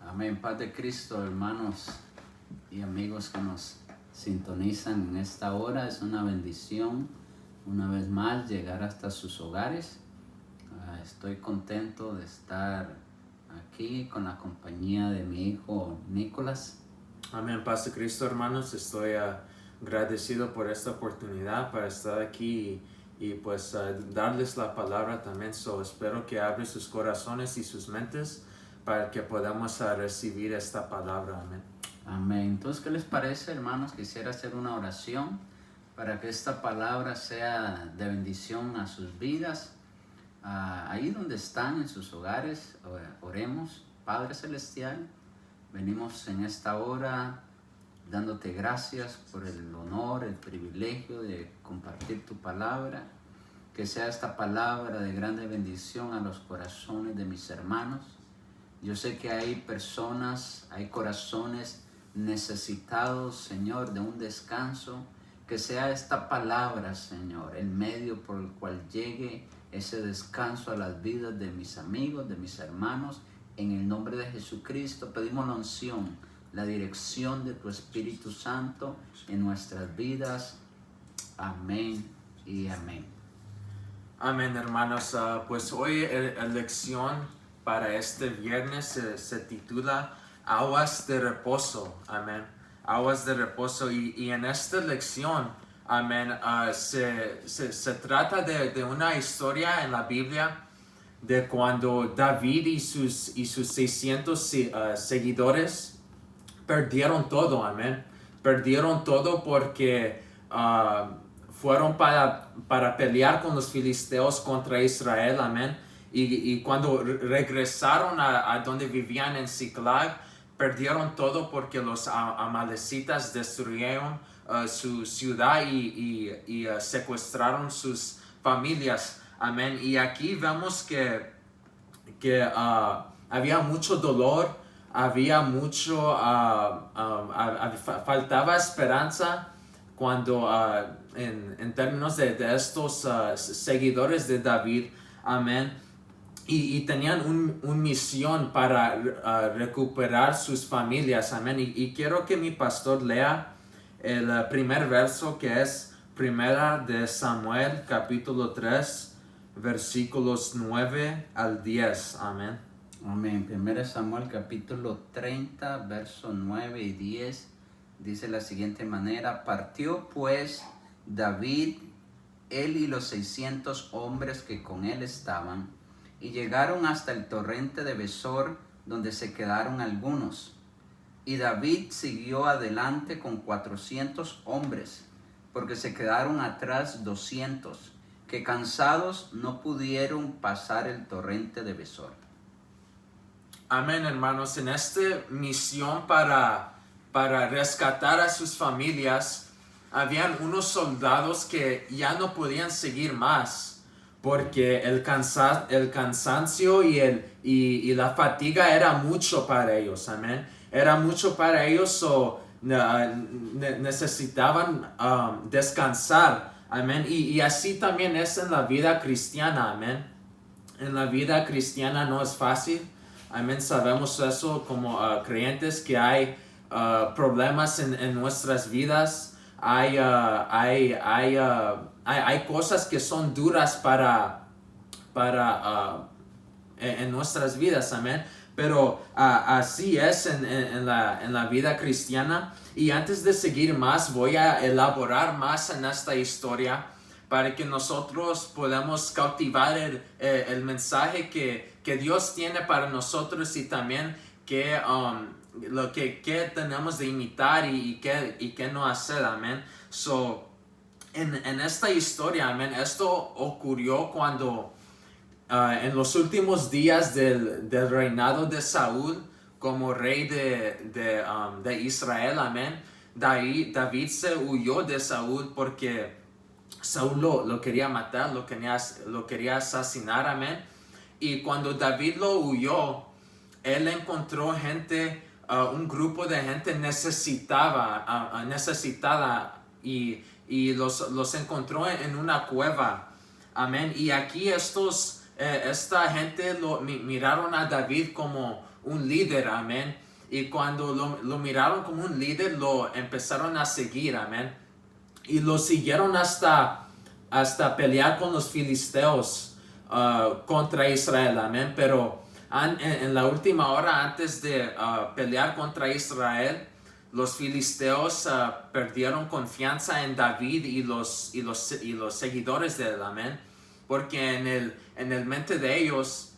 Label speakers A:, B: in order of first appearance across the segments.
A: Amén. Paz de Cristo, hermanos y amigos que nos sintonizan en esta hora. Es una bendición una vez más llegar hasta sus hogares. Estoy contento de estar aquí con la compañía de mi hijo Nicolás.
B: Amén, paz de Cristo, hermanos. Estoy agradecido por esta oportunidad para estar aquí y pues darles la palabra también. Espero que abran sus corazones y sus mentes para que podamos recibir esta palabra. Amén.
A: Amén. Entonces, ¿qué les parece, hermanos? Quisiera hacer una oración para que esta palabra sea de bendición a sus vidas. Ahí donde están, en sus hogares, oremos. Padre Celestial, venimos en esta hora dándote gracias por el honor, el privilegio de compartir tu palabra. Que sea esta palabra de grande bendición a los corazones de mis hermanos. Yo sé que hay personas, hay corazones necesitados, Señor, de un descanso. Que sea esta palabra, Señor, el medio por el cual llegue ese descanso a las vidas de mis amigos, de mis hermanos. En el nombre de Jesucristo pedimos la unción, la dirección de tu Espíritu Santo en nuestras vidas. Amén y amén.
B: Amén, hermanos. Pues hoy la lección para este viernes se titula Aguas de Reposo. Amén. Aguas de Reposo. Y en esta lección, amén, se trata de una historia en la Biblia de cuando David y sus 600 seguidores perdieron todo. Amén. Perdieron todo porque fueron para pelear con los filisteos contra Israel. Amén. Y cuando regresaron a donde vivían en Ziklag, perdieron todo porque los amalecitas destruyeron su ciudad y secuestraron sus familias. Amén. Y aquí vemos que había mucho dolor, había mucho, faltaba esperanza cuando en términos de estos seguidores de David. Amén. Y tenían una misión para recuperar sus familias. Amén. Y quiero que mi pastor lea el primer verso, que es Primera de Samuel, capítulo 3, versículos 9 al 10. Amén.
A: Amén. 1 Samuel capítulo 30, versos 9 y 10 dice de la siguiente manera: partió pues David, él y los 600 hombres que con él estaban, y llegaron hasta el torrente de Besor, donde se quedaron algunos. Y David siguió adelante con 400 hombres, porque se quedaron atrás 200, que cansados no pudieron pasar el torrente de Besor.
B: Amén, hermanos. En esta misión para rescatar a sus familias, habían unos soldados que ya no podían seguir más, porque el cansancio y la fatiga era mucho para ellos. Amén. Era mucho para ellos, necesitaban descansar. Amén. Y así también es en la vida cristiana. Amén. En la vida cristiana no es fácil. Amén. Sabemos eso como creyentes, que hay problemas en nuestras vidas. Hay cosas que son duras en nuestras vidas. Amén. Pero así es en la vida cristiana. Y antes de seguir más, voy a elaborar más en esta historia para que nosotros podamos cautivar el mensaje que Dios tiene para nosotros, y también lo que tenemos de imitar y qué no hacer. Amén. En esta historia, amén, esto ocurrió cuando en los últimos días del reinado de Saúl como rey de Israel. Amén. David se huyó de Saúl porque Saúl lo quería matar, lo quería asesinar. Amén. Y cuando David lo huyó, él encontró gente, un grupo de gente necesitada, y los encontró en una cueva. Amén. Y aquí esta gente miraron a David como un líder, amén. Y cuando lo miraron como un líder, lo empezaron a seguir, amén. Y lo siguieron hasta pelear con los filisteos contra Israel, amén. Pero en la última hora, antes de pelear contra Israel, los filisteos perdieron confianza en David y los seguidores de él, amén. Porque en el mente de ellos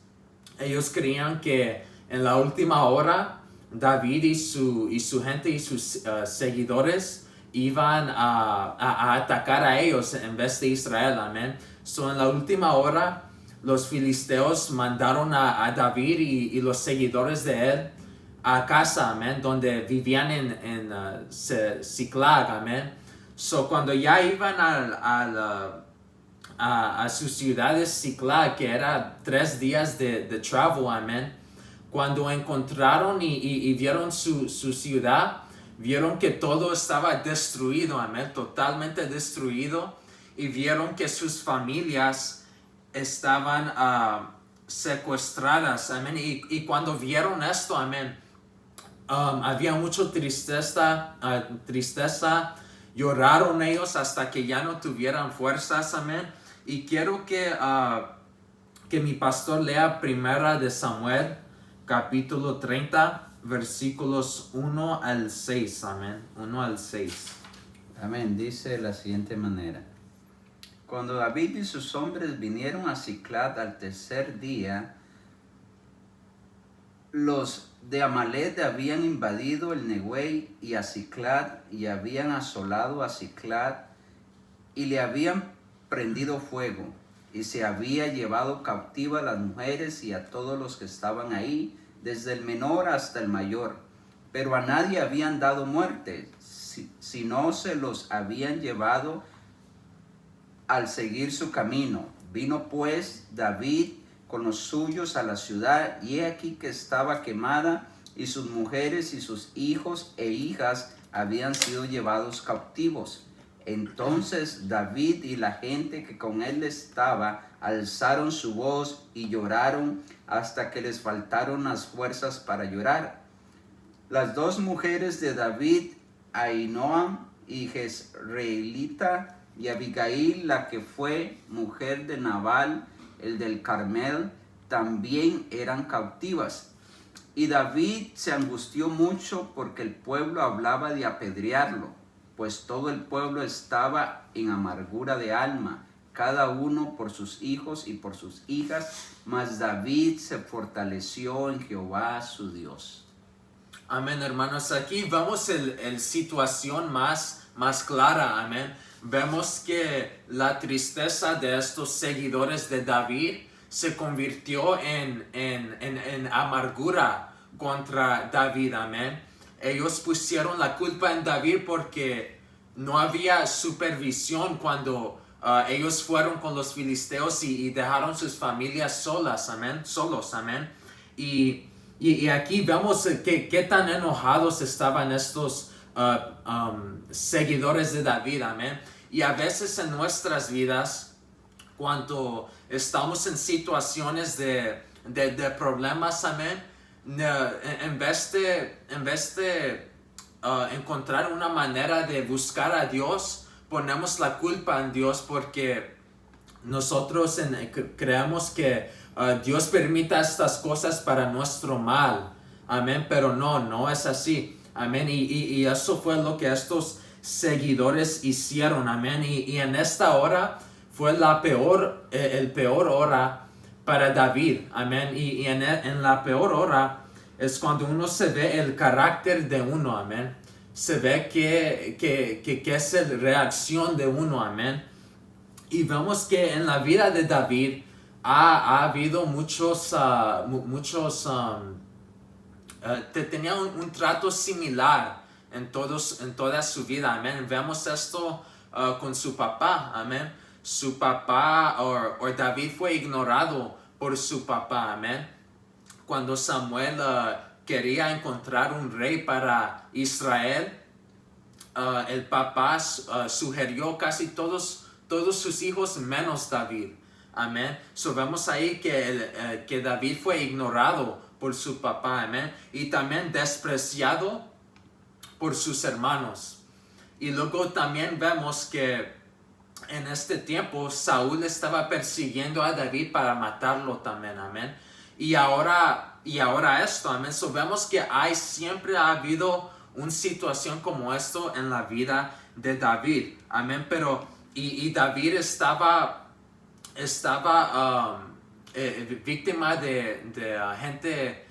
B: creían que en la última hora David y su gente y sus seguidores iban a atacar a ellos en vez de Israel, amén. So en la última hora los filisteos mandaron a David y los seguidores de él a casa, amén, donde vivían en Ziklag, amén. So cuando ya iban a su ciudad de Ziklag, que era 3 días de travel, amén, cuando encontraron y vieron su ciudad, vieron que todo estaba destruido, amén, totalmente destruido, y vieron que sus familias estaban secuestradas, amén, y cuando vieron esto, amén, había mucha tristeza, lloraron ellos hasta que ya no tuvieran fuerzas, amén, y quiero que mi pastor lea Primera de Samuel, capítulo 30, versículos 1 al 6, amén, 1 al 6.
A: Amén, dice de la siguiente manera. Cuando David y sus hombres vinieron a Ziklag al tercer día, los de Amalek habían invadido el Neguey y a Ziklag, y habían asolado a Ziklag, y le habían prendido fuego, y se había llevado cautiva a las mujeres y a todos los que estaban ahí, desde el menor hasta el mayor, pero a nadie habían dado muerte, sino se los habían llevado al seguir su camino. Vino pues David con los suyos a la ciudad, y he aquí que estaba quemada, y sus mujeres y sus hijos e hijas habían sido llevados cautivos. Entonces David y la gente que con él estaba alzaron su voz y lloraron hasta que les faltaron las fuerzas para llorar. Las 2 mujeres de David, Ahinoam y Jezreelita, y Abigail, la que fue mujer de Nabal, el del Carmel, también eran cautivas. Y David se angustió mucho porque el pueblo hablaba de apedrearlo, pues todo el pueblo estaba en amargura de alma, cada uno por sus hijos y por sus hijas, mas David se fortaleció en Jehová su Dios.
B: Amén, hermanos. Aquí vemos el situación más clara, amén. Vemos que la tristeza de estos seguidores de David se convirtió en amargura contra David, amén. Ellos pusieron la culpa en David porque no había supervisión cuando ellos fueron con los filisteos y dejaron sus familias solas, amén, solos, amén. Y aquí vemos qué tan enojados estaban estos seguidores de David, amén. Y a veces en nuestras vidas, cuando estamos en situaciones de problemas, amén, en vez de encontrar una manera de buscar a Dios, ponemos la culpa en Dios porque nosotros creemos que Dios permita estas cosas para nuestro mal, amén, pero no es así, amén, y eso fue lo que estos seguidores hicieron, amén, y en esta hora fue el peor hora para David, amén, y en la peor hora es cuando uno se ve el carácter de uno, amén, se ve que es la reacción de uno, amén, y vemos que en la vida de David ha habido tenía un trato similar en toda su vida, amén. Vemos esto con su papá, amén. Su papá o David fue ignorado por su papá, amén. Cuando Samuel quería encontrar un rey para Israel, el papá sugirió casi todos sus hijos menos David. Amén. So vemos ahí que David fue ignorado por su papá, amén. Y también despreciado por sus hermanos. Y luego también vemos que en este tiempo Saúl estaba persiguiendo a David para matarlo también, amén. Y ahora esto, amén. So vemos que siempre ha habido una situación como esto en la vida de David, amén. Pero y David estaba víctima de gente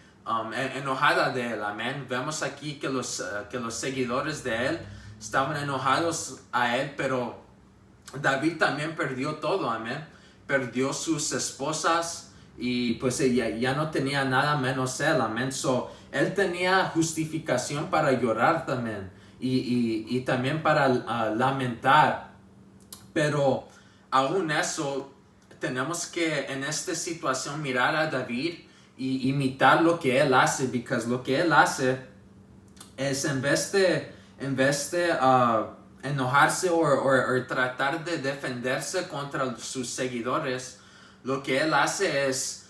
B: enojada de él, amén. Vemos aquí que los seguidores de él estaban enojados a él, pero David también perdió todo, amén. Perdió sus esposas y pues ya no tenía nada menos él, amén. So, él tenía justificación para llorar también y también para lamentar. Pero aún eso, tenemos que en esta situación mirar a David y imitar lo que él hace, porque lo que él hace es en vez de enojarse o tratar de defenderse contra sus seguidores, lo que él hace es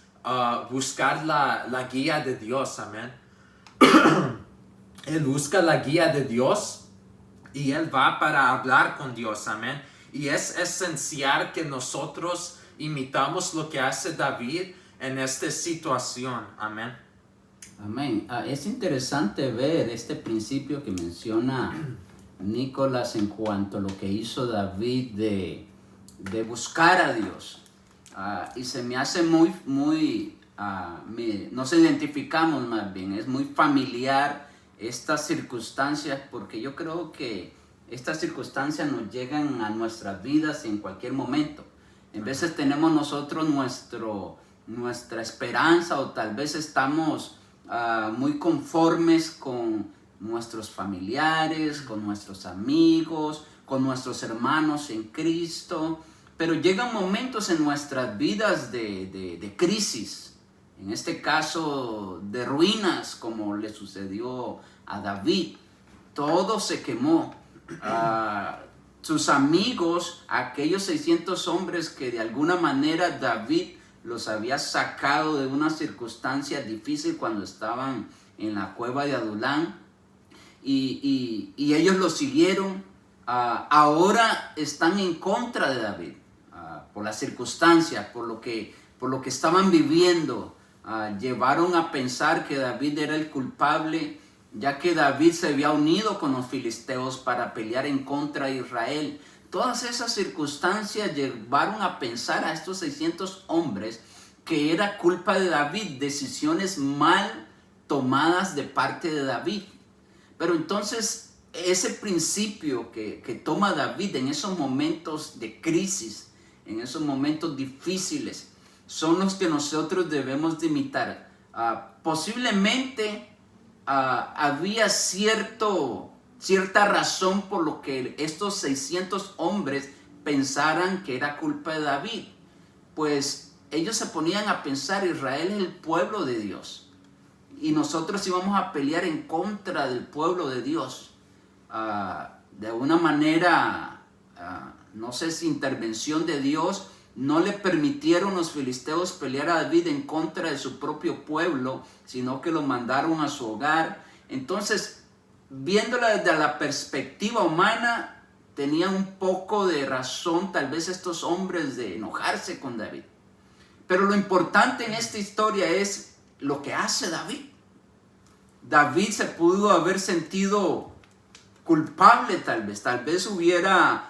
B: buscar la guía de Dios, amén. Él busca la guía de Dios y él va para hablar con Dios, amén. Y es esencial que nosotros imitamos lo que hace David en esta situación, amén.
A: Amén. Es interesante ver este principio que menciona Nicolás en cuanto a lo que hizo David de buscar a Dios. Y se me hace nos identificamos más bien, es muy familiar estas circunstancias, porque yo creo que estas circunstancias nos llegan a nuestras vidas en cualquier momento. En veces tenemos nosotros nuestra esperanza, o tal vez estamos muy conformes con nuestros familiares, con nuestros amigos, con nuestros hermanos en Cristo, pero llegan momentos en nuestras vidas de crisis, en este caso de ruinas, como le sucedió a David. Todo se quemó. Sus amigos, aquellos 600 hombres que de alguna manera David los había sacado de una circunstancia difícil cuando estaban en la cueva de Adulán, y ellos lo siguieron, ahora están en contra de David, por las circunstancias, por lo que estaban viviendo. Llevaron a pensar que David era el culpable, ya que David se había unido con los filisteos para pelear en contra de Israel. Todas esas circunstancias llevaron a pensar a estos 600 hombres que era culpa de David, decisiones mal tomadas de parte de David. Pero entonces ese principio que toma David en esos momentos de crisis, en esos momentos difíciles, son los que nosotros debemos de imitar. Posiblemente había cierta razón por lo que estos 600 hombres pensaran que era culpa de David, pues ellos se ponían a pensar: Israel es el pueblo de Dios y nosotros íbamos a pelear en contra del pueblo de Dios. De una manera, no sé si intervención de Dios, no le permitieron los filisteos pelear a David en contra de su propio pueblo, sino que lo mandaron a su hogar. Entonces, viéndola desde la perspectiva humana, tenían un poco de razón tal vez estos hombres de enojarse con David. Pero lo importante en esta historia es lo que hace David. David se pudo haber sentido culpable tal vez hubiera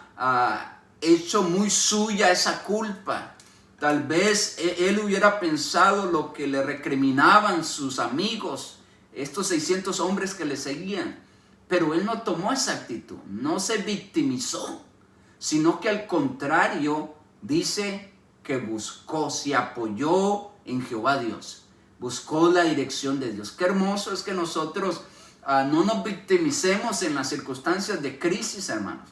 A: hecho muy suya esa culpa. Tal vez él hubiera pensado lo que le recriminaban sus amigos, estos 600 hombres que le seguían. Pero él no tomó esa actitud, no se victimizó, sino que al contrario dice que buscó, se apoyó en Jehová Dios, buscó la dirección de Dios. Qué hermoso es que nosotros no nos victimicemos en las circunstancias de crisis, hermanos,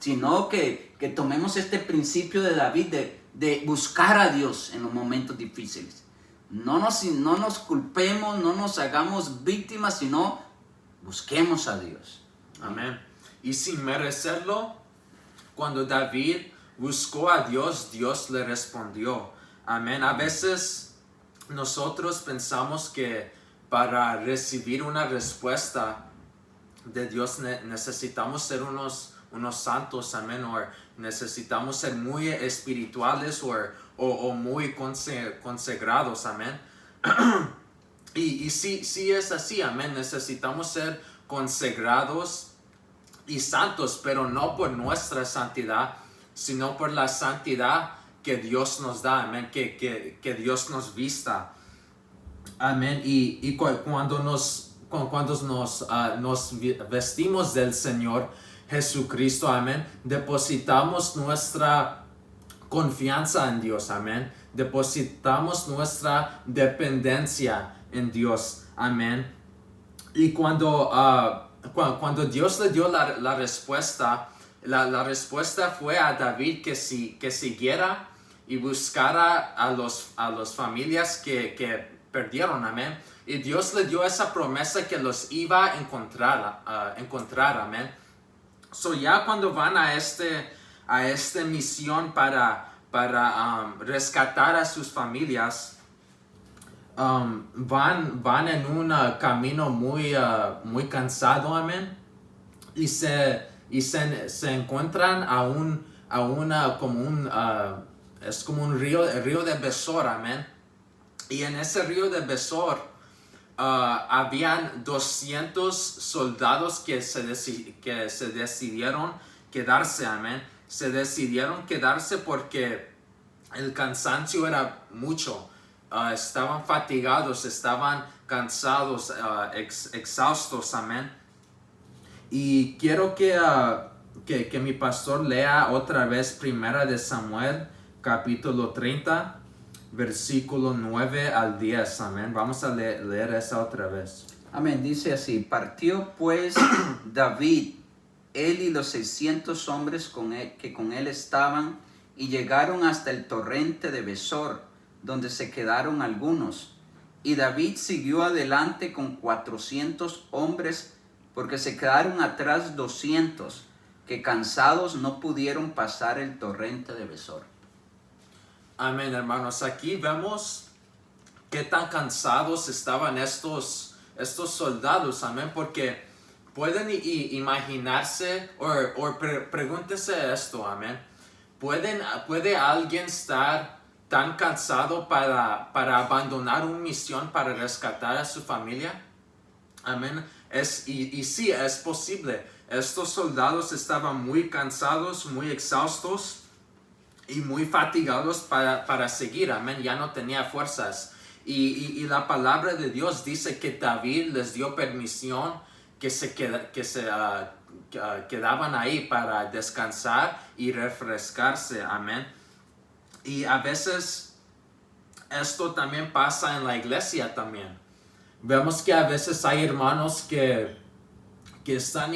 A: sino que tomemos este principio de David de buscar a Dios en los momentos difíciles. No nos culpemos, no nos hagamos víctimas, sino busquemos a Dios.
B: Amén. Y sin merecerlo, cuando David buscó a Dios, Dios le respondió. Amén. A veces nosotros pensamos que para recibir una respuesta de Dios necesitamos ser unos santos, amén, o necesitamos ser muy espirituales o muy consagrados, amén. Y sí es así, amén, necesitamos ser consagrados y santos, pero no por nuestra santidad, sino por la santidad que Dios nos da, amén, que Dios nos vista, amén. Y cuando nos vestimos del Señor Jesucristo, amén, depositamos nuestra confianza en Dios, amén, depositamos nuestra dependencia en Dios, amén. Y cuando Dios le dio la respuesta, la respuesta fue a David que siguiera y buscara a las familias que perdieron, amén. Y Dios le dio esa promesa que los iba a encontrar, amén. So ya cuando van a esta misión para rescatar a sus familias, van en un camino muy cansado, amén, y se encuentran es como un río, el río de Besor, amén, y en ese río de Besor habían 200 soldados que se decidieron quedarse, amén, se decidieron quedarse porque el cansancio era mucho. Estaban fatigados, estaban cansados, exhaustos, amén. Y quiero que mi pastor lea otra vez 1 de Samuel, capítulo 30, versículo 9 al 10, amén. Vamos a leer esa otra vez.
A: Amén, dice así: partió pues David, él y los 600 hombres que con él estaban, y llegaron hasta el torrente de Besor, donde se quedaron algunos. Y David siguió adelante con 400 hombres, porque se quedaron atrás 200, que cansados no pudieron pasar el torrente de Besor.
B: Amén, hermanos. Aquí vemos qué tan cansados estaban estos soldados, amén, porque pueden imaginarse o pregúntese esto, amén. ¿Puede alguien estar tan cansado para abandonar una misión para rescatar a su familia? Amén. Y sí, es posible. Estos soldados estaban muy cansados, muy exhaustos y muy fatigados para seguir, amén, ya no tenía fuerzas. Y la palabra de Dios dice que David les dio permisión que se quedaban ahí para descansar y refrescarse, amén. Y a veces esto también pasa en la iglesia también. Vemos que a veces hay hermanos que están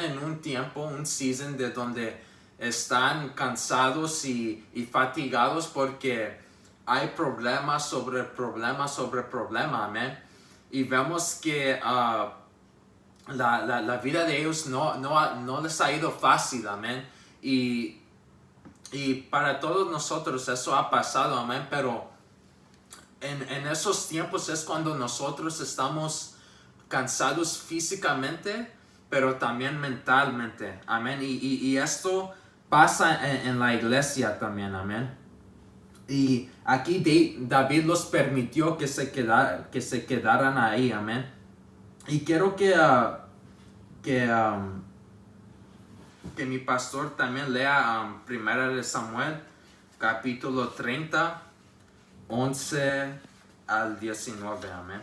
B: en un tiempo, un season de donde están cansados y fatigados porque hay problema sobre problema, amén. Y vemos que la vida de ellos no les ha ido fácil, amén. Y para todos nosotros eso ha pasado, amén. Pero en esos tiempos es cuando nosotros estamos cansados físicamente, pero también mentalmente, amén. Y esto pasa en la iglesia también, amén. Y aquí David los permitió que se quedaran ahí, amén. Y quiero que mi pastor también lea 1 de Samuel, capítulo 30, 11 al 19, amén.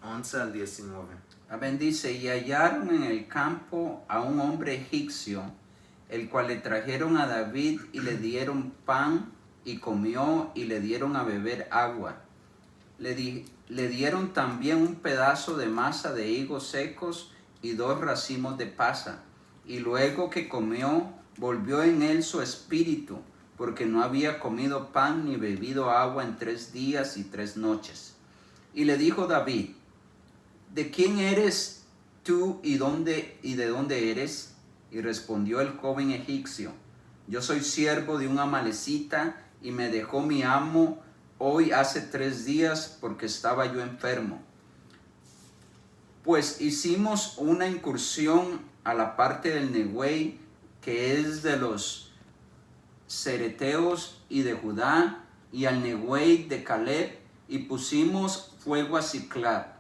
B: 11 al 19.
A: Amén, dice: y hallaron en el campo a un hombre egipcio, el cual le trajeron a David, y le dieron pan, y comió, y le dieron a beber agua. Le dieron también un pedazo de masa de higos secos y 2 racimos de pasa. Y luego que comió, volvió en él su espíritu, porque no había comido pan ni bebido agua en 3 días y 3 noches. Y le dijo David: ¿de quién eres tú y de dónde eres? Y respondió el joven egipcio: yo soy siervo de un amalecita, y me dejó mi amo hoy hace 3 días porque estaba yo enfermo. Pues hicimos una incursión a la parte del Neguey, que es de los cereteos y de Judá, y al Neguey de Caleb, y pusimos fuego a Siclag.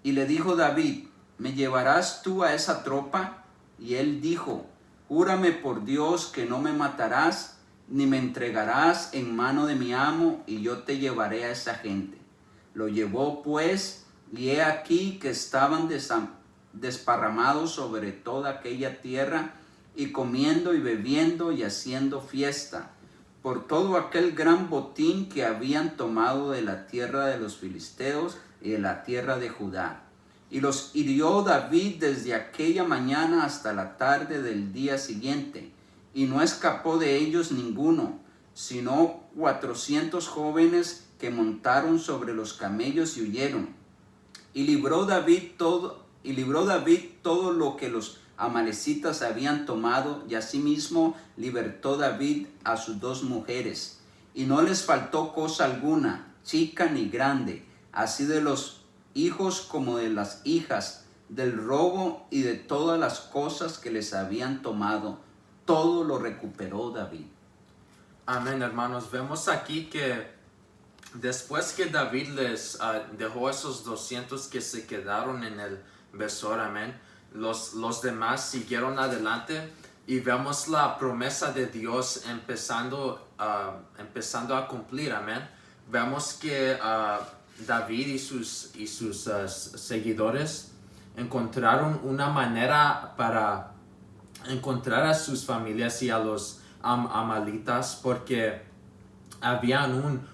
A: Y le dijo David, ¿me llevarás tú a esa tropa? Y él dijo, júrame por Dios que no me matarás, ni me entregarás en mano de mi amo, y yo te llevaré a esa gente. Lo llevó pues, y he aquí que estaban desparramados sobre toda aquella tierra, y comiendo y bebiendo y haciendo fiesta, por todo aquel gran botín que habían tomado de la tierra de los filisteos y de la tierra de Judá. Y los hirió David desde aquella mañana hasta la tarde del día siguiente, y no escapó de ellos ninguno, sino 400 jóvenes que montaron sobre los camellos y huyeron. Y libró David todo lo que los amalecitas habían tomado, y asimismo libertó David a sus 2 mujeres. Y no les faltó cosa alguna, chica ni grande, así de los hijos como de las hijas, del robo y de todas las cosas que les habían tomado, todo lo recuperó David.
B: Amén, hermanos. Vemos aquí que después que David les dejó esos 200 que se quedaron en el Besor, amén, los demás siguieron adelante, y vemos la promesa de Dios empezando a cumplir, amén. Vemos que David y sus seguidores encontraron una manera para encontrar a sus familias y a los amalequitas, porque había un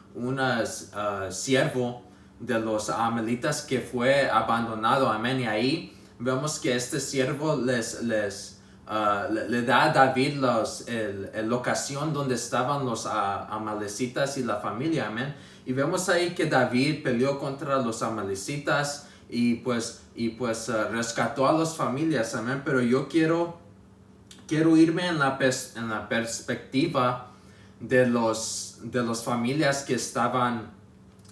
B: siervo de los amalequitas que fue abandonado, amén, y ahí vemos que este siervo le da a David la locación donde estaban los amalecitas y la familia, amén. Y vemos ahí que David peleó contra los amalecitas y pues rescató a las familias, amén. Pero yo quiero irme en la perspectiva de las familias que estaban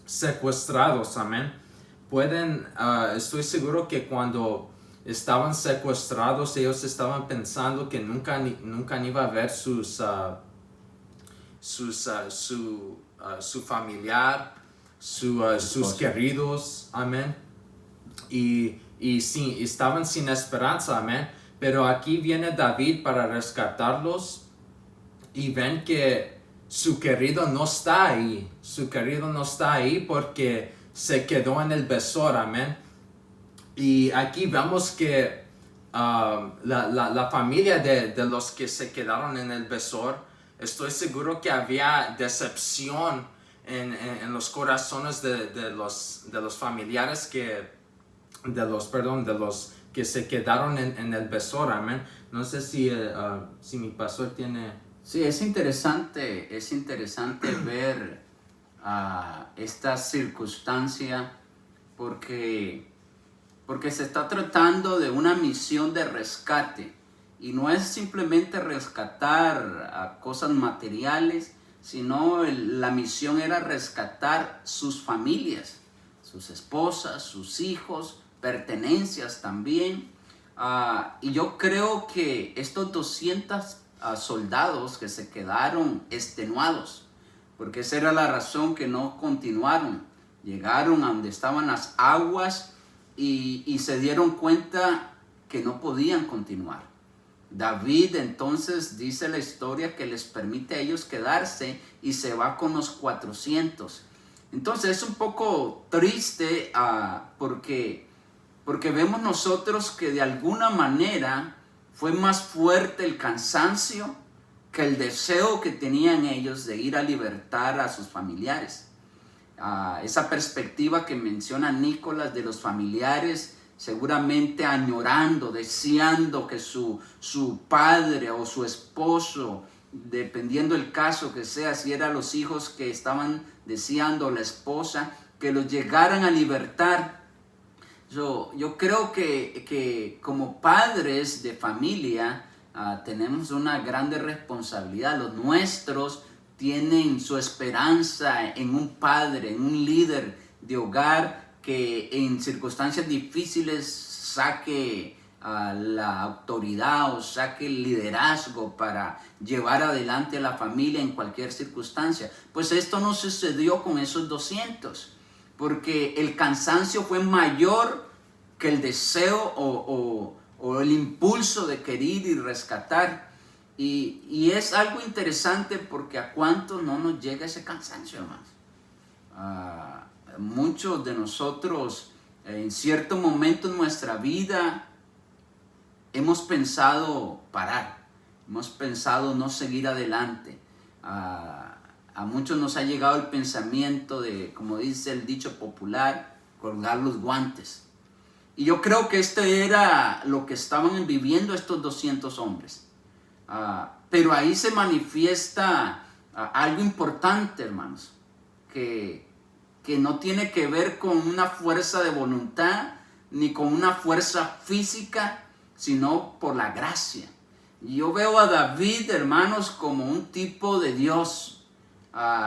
B: secuestrados, amén. Estoy seguro que cuando estaban secuestrados, ellos estaban pensando que nunca iba a ver su familiar, sus queridos, amén. Y sí, estaban sin esperanza, amén. Pero aquí viene David para rescatarlos, y ven que su querido no está ahí. Su querido no está ahí porque se quedó en el Besor, amén. Y aquí vemos que la familia de los que se quedaron en el Besor, estoy seguro que había decepción en los corazones de los familiares de los que se quedaron en el Besor, amén. No sé si mi pastor tiene...
A: Sí, es interesante ver esta circunstancia porque se está tratando de una misión de rescate, y no es simplemente rescatar cosas materiales, sino la misión era rescatar sus familias, sus esposas, sus hijos, pertenencias también. Y yo creo que estos 200 soldados que se quedaron extenuados, porque esa era la razón que no continuaron, llegaron a donde estaban las aguas y se dieron cuenta que no podían continuar. David entonces dice la historia que les permite a ellos quedarse y se va con los 400. Entonces es un poco triste porque vemos nosotros que de alguna manera fue más fuerte el cansancio que el deseo que tenían ellos de ir a libertar a sus familiares. Esa perspectiva que menciona Nicolás de los familiares, seguramente añorando, deseando que su padre o su esposo, dependiendo el caso que sea, si eran los hijos que estaban deseando, la esposa, que los llegaran a libertar. Yo creo que como padres de familia tenemos una grande responsabilidad. Los nuestros tienen su esperanza en un padre, en un líder de hogar que en circunstancias difíciles saque la autoridad o saque el liderazgo para llevar adelante a la familia en cualquier circunstancia. Pues esto no sucedió con esos 200, porque el cansancio fue mayor que el deseo o el impulso de querer y rescatar. Y es algo interesante porque a cuántos no nos llega ese cansancio, hermanos. Muchos de nosotros en cierto momento en nuestra vida hemos pensado parar, hemos pensado no seguir adelante. A muchos nos ha llegado el pensamiento de, como dice el dicho popular, colgar los guantes. Y yo creo que esto era lo que estaban viviendo estos 200 hombres. Pero ahí se manifiesta algo importante, hermanos, que no tiene que ver con una fuerza de voluntad ni con una fuerza física, sino por la gracia. Yo veo a David, hermanos, como un tipo de Dios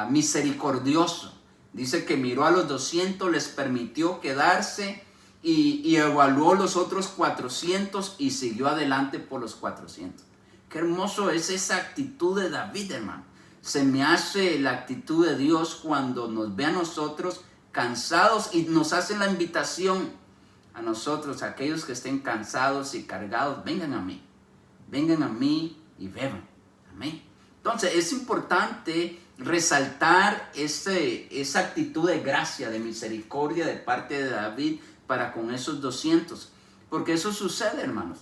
A: misericordioso. Dice que miró a los 200, les permitió quedarse y evaluó los otros 400 y siguió adelante por los 400. Qué hermoso es esa actitud de David, hermano. Se me hace la actitud de Dios cuando nos ve a nosotros cansados y nos hace la invitación a nosotros, a aquellos que estén cansados y cargados, vengan a mí y beban. Amén. Entonces es importante resaltar esa actitud de gracia, de misericordia de parte de David para con esos 200, porque eso sucede, hermanos.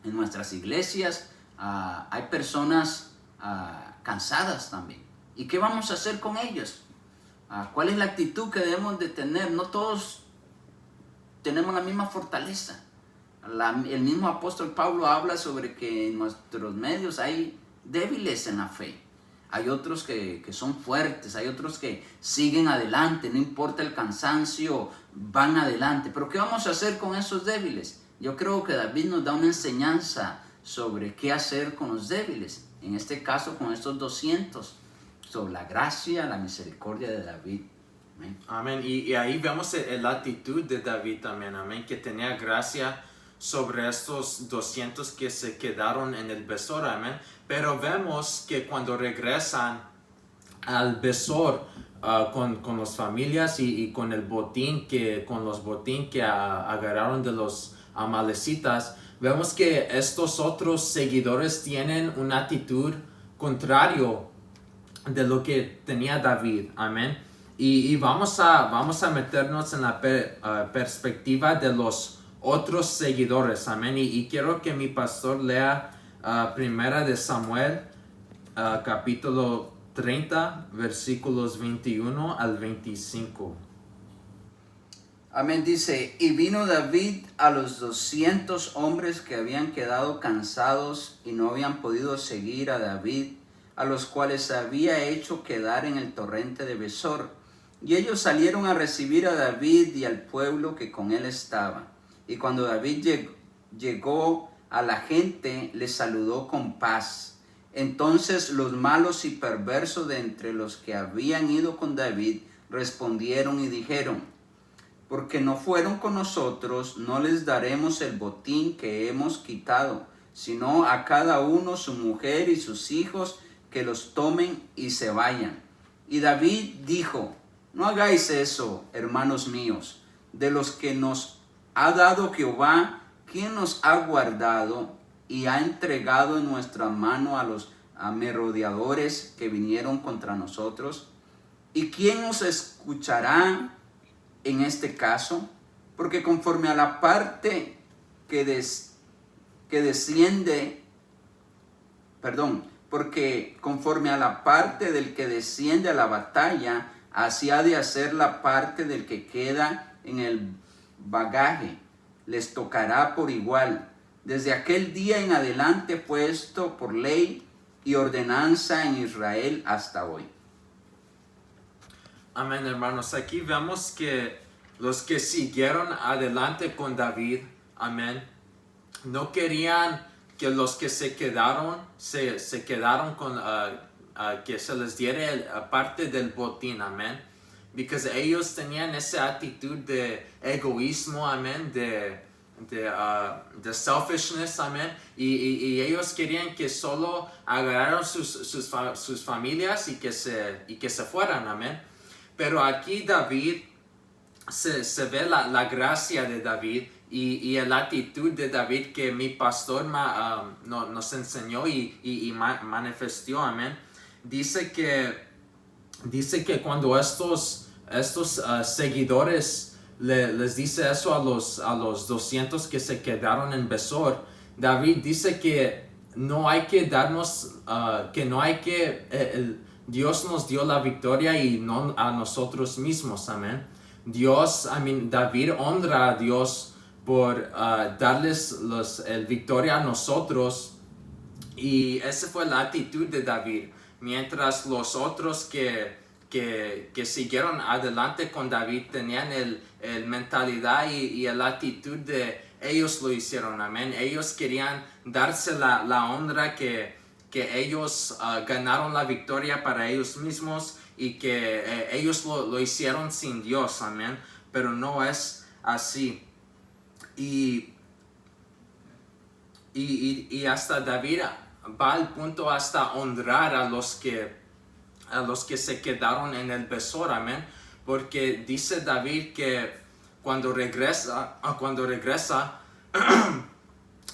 A: En nuestras iglesias hay personas cansadas también. ¿Y qué vamos a hacer con ellos? ¿Cuál es la actitud que debemos de tener? No todos tenemos la misma fortaleza. El mismo apóstol Pablo habla sobre que en nuestros medios hay débiles en la fe. Hay otros que son fuertes, hay otros que siguen adelante, no importa el cansancio, van adelante. Pero ¿qué vamos a hacer con esos débiles? Yo creo que David nos da una enseñanza sobre qué hacer con los débiles. En este caso, con estos 200, sobre la gracia, la misericordia de David. Amén.
B: Amén. Y ahí vemos la actitud de David también, amén, que tenía gracia sobre estos 200 que se quedaron en el Besor, amén. Pero vemos que cuando regresan al Besor con las familias y con el botín con los botín que agarraron de los amalecitas, vemos que estos otros seguidores tienen una actitud contrario de lo que tenía David, amén. Y vamos a meternos en la perspectiva de los otros seguidores, amén. Y quiero que mi pastor lea Primera de Samuel, capítulo 30, versículos 21 al 25.
A: Amén. Dice, y vino David a los 200 hombres que habían quedado cansados y no habían podido seguir a David, a los cuales había hecho quedar en el torrente de Besor. Y ellos salieron a recibir a David y al pueblo que con él estaba. Y cuando David llegó a la gente, les saludó con paz. Entonces los malos y perversos de entre los que habían ido con David respondieron y dijeron, porque no fueron con nosotros, no les daremos el botín que hemos quitado, sino a cada uno su mujer y sus hijos, que los tomen y se vayan. Y David dijo, no hagáis eso, hermanos míos, de los que nos ha dado Jehová, quien nos ha guardado y ha entregado en nuestra mano a los merodeadores que vinieron contra nosotros. ¿Y quién nos escuchará en este caso? Porque conforme a la parte porque conforme a la parte del que desciende a la batalla, así ha de hacer la parte del que queda en el bagaje, les tocará por igual. Desde aquel día en adelante fue esto por ley y ordenanza en Israel hasta hoy.
B: Amén, hermanos. Aquí vemos que los que siguieron adelante con David, amén, no querían que los que se quedaron con que se les diera parte del botín, amén. Porque ellos tenían esa actitud de egoísmo, amén, de selfishness, amén, y ellos querían que solo agarraran sus familias y que se fueran, amén. Pero aquí David, se ve la gracia de David y la actitud de David que mi pastor nos enseñó y manifestó, amén. Dice que cuando estos seguidores les dice eso a los 200 que se quedaron en Besor, David dice que no hay que darnos, Dios nos dio la victoria y no a nosotros mismos, amén. David honra a Dios por darles el victoria a nosotros, y esa fue la actitud de David, mientras los otros que siguieron adelante con David tenían el mentalidad y la actitud de ellos lo hicieron, amén. Ellos querían darse la honra que ellos ganaron la victoria para ellos mismos y que ellos lo hicieron sin Dios, amén. Pero no es así. Y hasta David va al punto hasta honrar a los que se quedaron en el Besor, amén. Porque dice David que cuando regresa,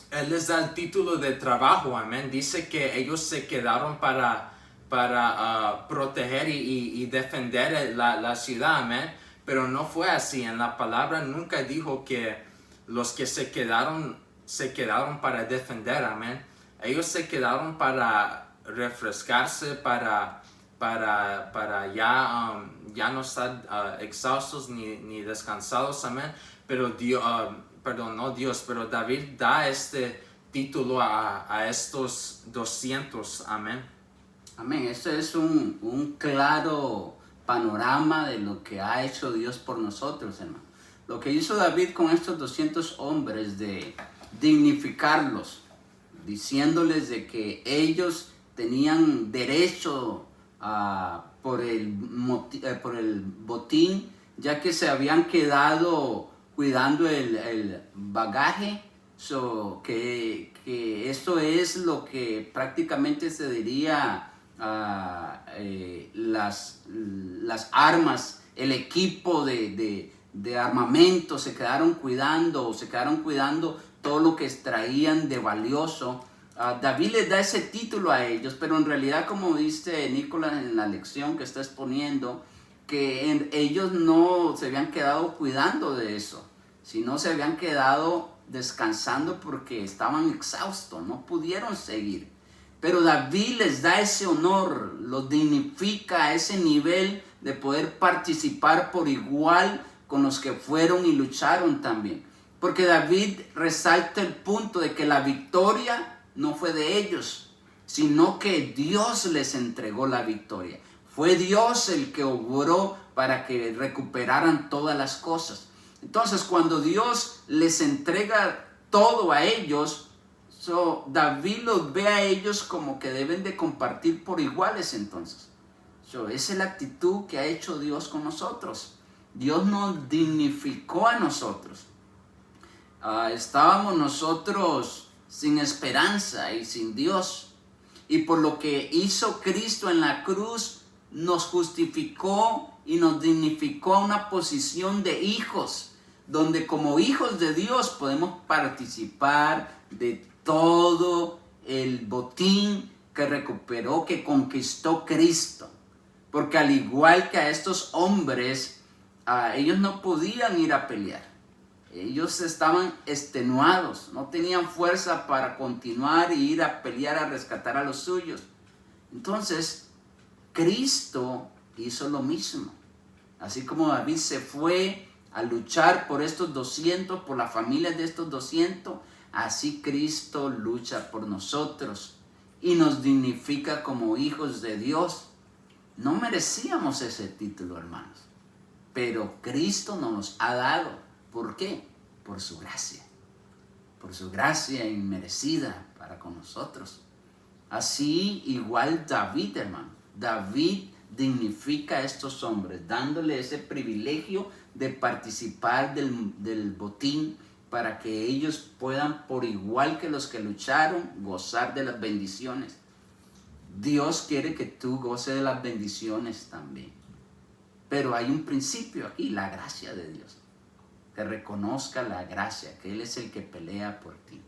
B: él les da el título de trabajo, amén. Dice que ellos se quedaron para proteger y defender la ciudad, amén. Pero no fue así. En la palabra nunca dijo que los que se quedaron para defender, amén. Ellos se quedaron para refrescarse, para ya no estar exhaustos ni descansados, amén. Pero pero David da este título a estos 200, amén.
A: Amén. Esto es un claro panorama de lo que ha hecho Dios por nosotros, hermano. Lo que hizo David con estos 200 hombres de dignificarlos, diciéndoles de que ellos tenían derecho por el botín, ya que se habían quedado cuidando el bagaje, que esto es lo que prácticamente se diría las armas, el equipo de armamento, se quedaron cuidando todo lo que extraían de valioso. David les da ese título a ellos, pero en realidad, como dice Nicolás en la lección que está exponiendo, que ellos no se habían quedado cuidando de eso, sino se habían quedado descansando porque estaban exhaustos, no pudieron seguir. Pero David les da ese honor, los dignifica a ese nivel de poder participar por igual con los que fueron y lucharon también. Porque David resalta el punto de que la victoria no fue de ellos, sino que Dios les entregó la victoria. Fue Dios el que obró para que recuperaran todas las cosas. Entonces, cuando Dios les entrega todo a ellos, David los ve a ellos como que deben de compartir por iguales entonces. Esa es la actitud que ha hecho Dios con nosotros. Dios nos dignificó a nosotros. Estábamos nosotros sin esperanza y sin Dios. Y por lo que hizo Cristo en la cruz, nos justificó y nos dignificó a una posición de hijos, donde como hijos de Dios podemos participar de todo el botín que recuperó, que conquistó Cristo. Porque al igual que a estos hombres, ellos no podían ir a pelear. Ellos estaban extenuados, no tenían fuerza para continuar y ir a pelear a rescatar a los suyos. Entonces, Cristo hizo lo mismo. Así como David se fue a luchar por estos 200, por la familia de estos 200, así Cristo lucha por nosotros y nos dignifica como hijos de Dios. No merecíamos ese título, hermanos, pero Cristo nos los ha dado. ¿Por qué? Por su gracia inmerecida para con nosotros. Así igual David, hermano. David dignifica a estos hombres, dándole ese privilegio de participar del botín para que ellos puedan, por igual que los que lucharon, gozar de las bendiciones. Dios quiere que tú goces de las bendiciones también. Pero hay un principio aquí, la gracia de Dios. Que reconozca la gracia, que Él es el que pelea por ti.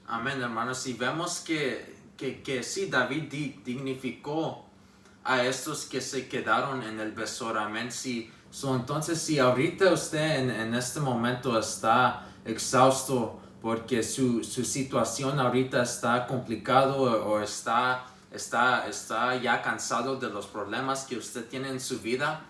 B: Amén, hermanos. Y vemos que sí, David dignificó a estos que se quedaron en el Besor. Amén. Entonces, si ahorita usted en este momento está exhausto porque su situación ahorita está complicado o está ya cansado de los problemas que usted tiene en su vida,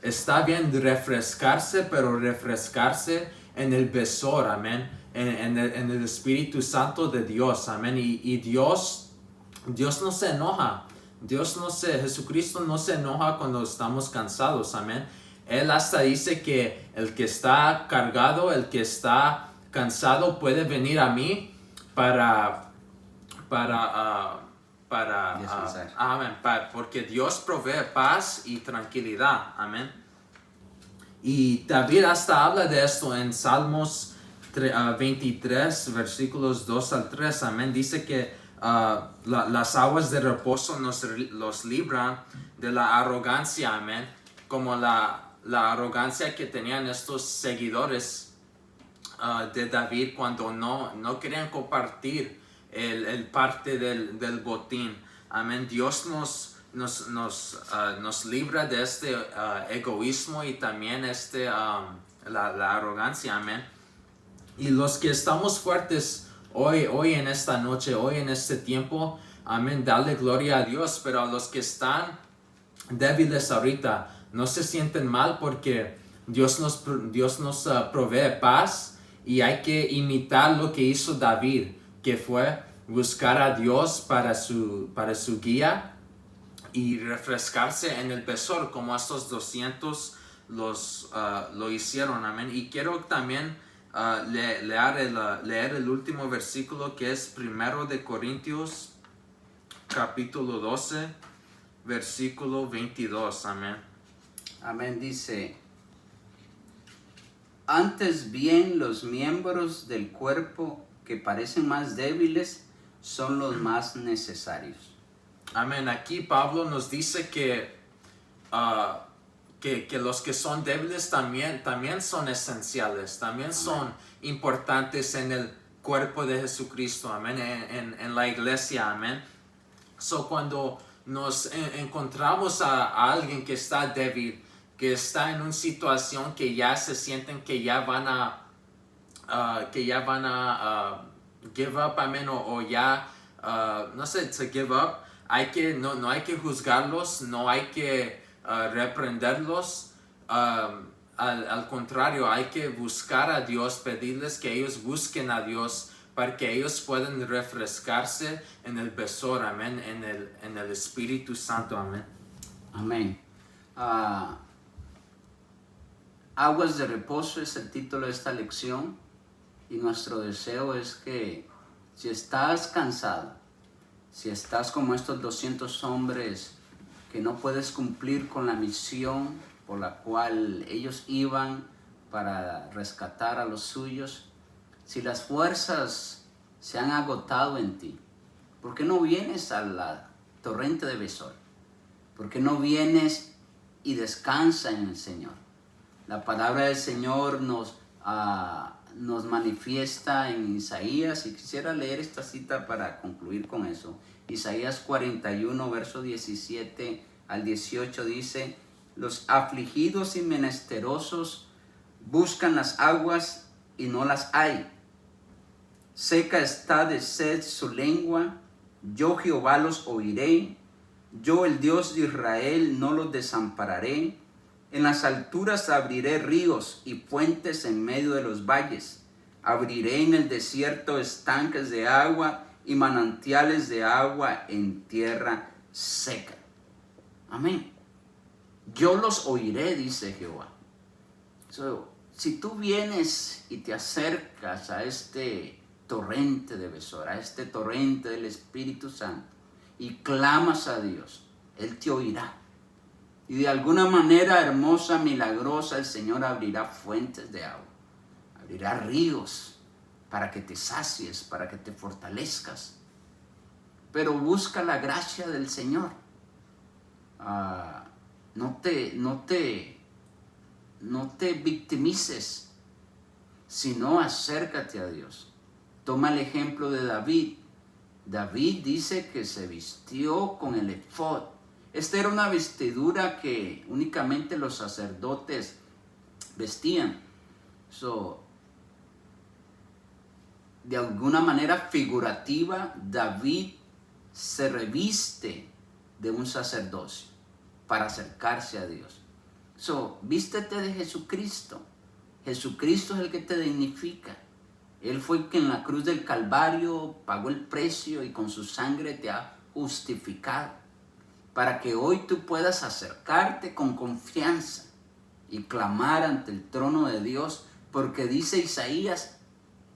B: está bien refrescarse, pero refrescarse en el Besor, amén, en el Espíritu Santo de Dios, amén. Y Dios no se enoja, Jesucristo no se enoja cuando estamos cansados, amén. Él hasta dice que el que está cargado, el que está cansado puede venir a mí para
A: descansar.
B: Amén, porque Dios provee paz y tranquilidad, amén. Y David hasta habla de esto en Salmos 23, versículos 2 al 3, amén. Dice que las aguas de reposo los libran de la arrogancia, amén. Como la arrogancia que tenían estos seguidores de David cuando no querían compartir el parte del botín. Amén. Dios nos libra de este egoísmo y también la arrogancia. Amén. Y los que estamos fuertes hoy en esta noche, hoy en este tiempo, amén, dale gloria a Dios. Pero a los que están débiles ahorita, no se sienten mal porque Dios nos provee paz, y hay que imitar lo que hizo David, que fue buscar a Dios para su guía y refrescarse en el Besor, como estos 200 lo hicieron, amén. Y quiero también leer el último versículo, que es 1 de Corintios capítulo 12, versículo 22, amén.
A: Amén, dice: antes bien, los miembros del cuerpo que parecen más débiles son los más necesarios.
B: Amén. Aquí Pablo nos dice que los que son débiles también son esenciales, también son importantes en el cuerpo de Jesucristo, amén, en la iglesia, amén. Cuando nos encontramos a alguien que está débil, que está en una situación que ya se sienten que ya van a give up, amén, o ya, no sé, to give up, no hay que juzgarlos, no hay que reprenderlos, al contrario, hay que buscar a Dios, pedirles que ellos busquen a Dios para que ellos puedan refrescarse en el Besor, amén, en el Espíritu Santo, amén.
A: Amén. Aguas de reposo es el título de esta lección, y nuestro deseo es que si estás cansado, si estás como estos 200 hombres que no puedes cumplir con la misión por la cual ellos iban para rescatar a los suyos, si las fuerzas se han agotado en ti, ¿por qué no vienes a la torrente de Besor? ¿Por qué no vienes y descansa en el Señor? La palabra del Señor nos manifiesta en Isaías, y quisiera leer esta cita para concluir con eso. Isaías 41, verso 17 al 18 dice: los afligidos y menesterosos buscan las aguas y no las hay. Seca está de sed su lengua, yo Jehová los oiré, yo el Dios de Israel no los desampararé. En las alturas abriré ríos y fuentes en medio de los valles. Abriré en el desierto estanques de agua y manantiales de agua en tierra seca. Amén. Yo los oiré, dice Jehová. Si tú vienes y te acercas a este torrente de Besor, a este torrente del Espíritu Santo, y clamas a Dios, Él te oirá. Y de alguna manera hermosa, milagrosa, el Señor abrirá fuentes de agua. Abrirá ríos para que te sacies, para que te fortalezcas. Pero busca la gracia del Señor. No te victimices, sino acércate a Dios. Toma el ejemplo de David. David dice que se vistió con el efod. Esta era una vestidura que únicamente los sacerdotes vestían. De alguna manera figurativa, David se reviste de un sacerdocio para acercarse a Dios. Vístete de Jesucristo. Jesucristo es el que te dignifica. Él fue quien en la cruz del Calvario pagó el precio y con su sangre te ha justificado. Para que hoy tú puedas acercarte con confianza y clamar ante el trono de Dios, porque dice Isaías,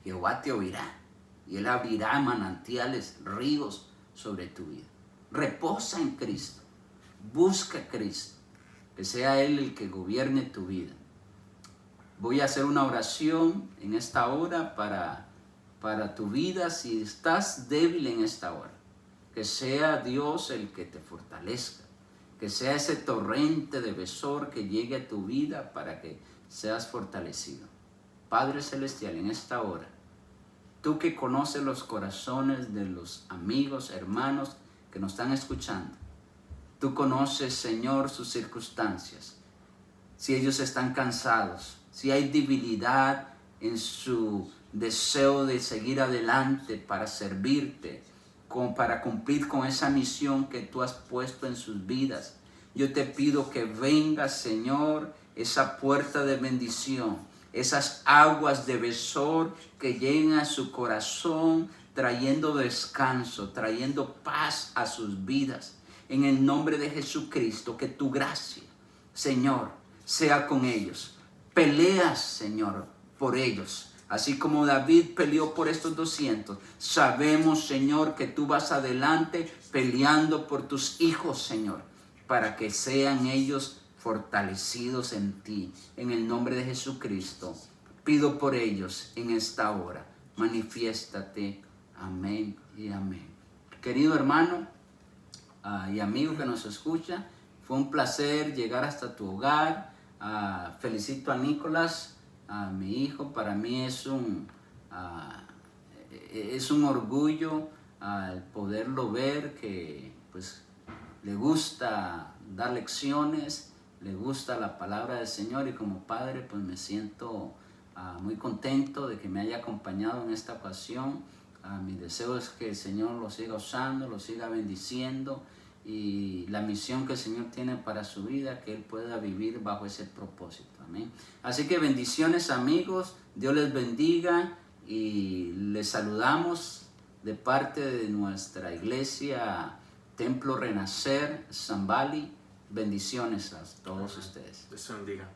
A: Jehová te oirá y Él abrirá manantiales, ríos sobre tu vida. Reposa en Cristo, busca a Cristo, que sea Él el que gobierne tu vida. Voy a hacer una oración en esta hora para tu vida si estás débil en esta hora. Que sea Dios el que te fortalezca, que sea ese torrente de besor que llegue a tu vida para que seas fortalecido. Padre Celestial, en esta hora, tú que conoces los corazones de los amigos, hermanos que nos están escuchando, tú conoces, Señor, sus circunstancias. Si ellos están cansados, si hay debilidad en su deseo de seguir adelante para servirte, para cumplir con esa misión que tú has puesto en sus vidas. Yo te pido que venga, Señor, esa puerta de bendición, esas aguas de besor que lleguen a su corazón, trayendo descanso, trayendo paz a sus vidas. En el nombre de Jesucristo, que tu gracia, Señor, sea con ellos. Peleas, Señor, por ellos. Así como David peleó por estos 200, sabemos, Señor, que tú vas adelante peleando por tus hijos, Señor, para que sean ellos fortalecidos en ti. En el nombre de Jesucristo, pido por ellos en esta hora. Manifiéstate. Amén y amén. Querido hermano y amigo que nos escucha, fue un placer llegar hasta tu hogar. Felicito a Nicolás, a mi hijo. Para mí es un orgullo al poderlo ver que pues le gusta dar lecciones, le gusta la palabra del Señor, y como padre pues me siento muy contento de que me haya acompañado en esta ocasión. Mi deseo es que el Señor lo siga usando, lo siga bendiciendo, y la misión que el Señor tiene para su vida, que Él pueda vivir bajo ese propósito. Amén. Así que bendiciones, amigos. Dios les bendiga y les saludamos de parte de nuestra iglesia Templo Renacer Zambali. Bendiciones a todos ustedes.
B: Dios bendiga.